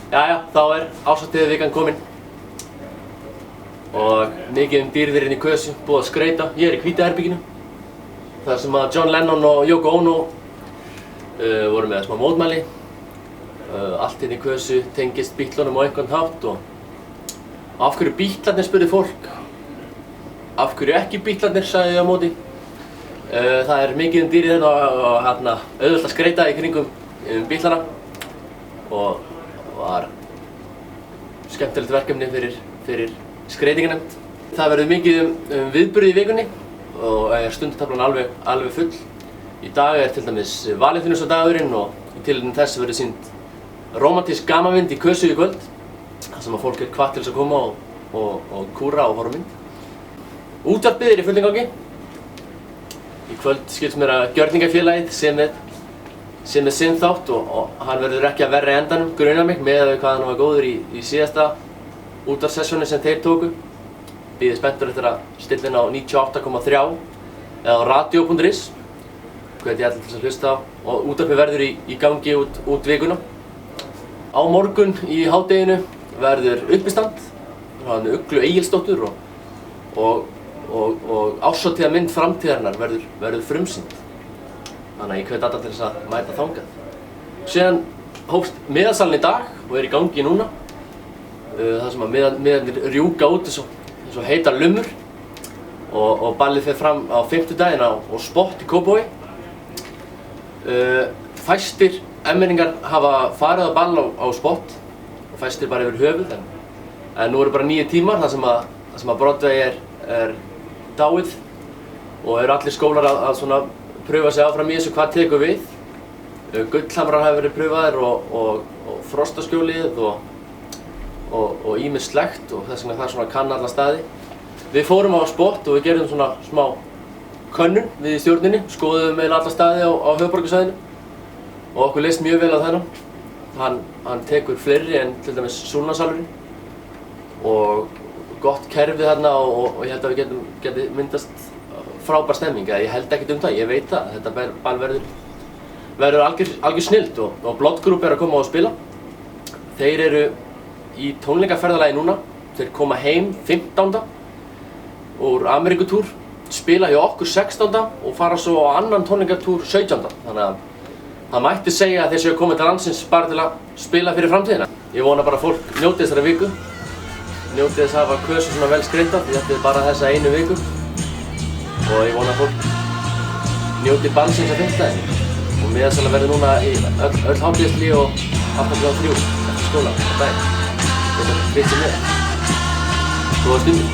Jæja, þá árshátíðarvikan komin og mikið dýrðir inn í kösu, búið að skreyta. Ég í hvíta herberginu þar sem að John Lennon og Yoko Ono voru með smá mótmæli. Allt inn í kösu tengist Beatlunum á einhvern hátt og af hverju Beatlarnir, spurði fólk. Af hverju ekki Beatlarnir, sagði ég á móti. Það mikið dýrið hérna og auðvelt að skreyta í kringum Beatlana og var skemmtilegt verkefni fyrir skreytingarnefnd. Það verður mikið viðburði í vikunni og stundutaflan alveg full. Í dag til dæmis Valentínusardagurinn og í tilefni þess verður sýnd rómantísk gamanmynd í kösu í kvöld. Þar sem að fólk hvatt til þess að koma og kúra og horfa á mynd. Útvarpið í fullum gangi. Í kvöld skilst mér að Gjörningafélagið sé með sinn þátt og hann verður ekki að verri endanum, grunar mig, með hvað hann var góður í síðasta útvarpssessjóni sem þeir tóku. Bíðið spenntur eftir að stilla inn á 98,3 eða á radio.is. Hvet ég allir til að hlusta á. Og útvarpið verður í gangi út vikuna. Á morgun í hádeginu verður uppistand frá Uglu Egilsdóttur og árshátíðarmynd framtíðarinnar verður frumsýnd. Þannig að ég hvet alla til þess að mæta þangað. Síðan hófst miðasalinn í dag og í gangi núna. Það sem að miðarnir rjúka út eins og heitar lumur og ballið fer fram á fimmtudaginn á Spott í Kópavogi. Fæstir emmenningar hafa farið á ball á Spott og fæstir bara yfir höfuð en nú eru bara 9 tímar þar sem að Broadway er dáið og eru allir skólar að svona pröfa sig áfram í þessu hvað tekur við. Gullhamrar hafa verið pröfaðir og Frostaskjólið og ýmislegt og þess vegna það svona kann alla staði. Við fórum á Spott og við gerðum svona smá könnun við í stjórninni, skoðuðum eiginlega alla staði á höfuðborgarsvæðinu og okkur leist mjög vel á þennan. Hann tekur fleiri en til dæmis Súlnasalurinn og gott kerfi þarna og ég held að við geti myndast frábær stemming. Ég held ekkert það, ég veit það. Þetta ball verður algjör snilld og Blood Group að koma og spila. Þeir eru í tónleikaferðalagi núna. Þeir koma heim 15. úr Ameríkutúr, spila hjá okkur 16. og fara svo á annan tónleikatúr 17. Þannig að það mætti segja að þeir séu komið til landsins bara til að spila fyrir framtíðina. Ég vona bara að fólk njóti þessari viku. Njóti þess að hafa kösu svona vel skreytta, því þetta bara þessa einu viku. Og ég vona að fólk njóti ballsins á fimmtudaginn. Og miðasala verður núna í öll hátíðishlé og 8:03 eftir skóla á daginn. Þetta fritt sem er. Góða stundir.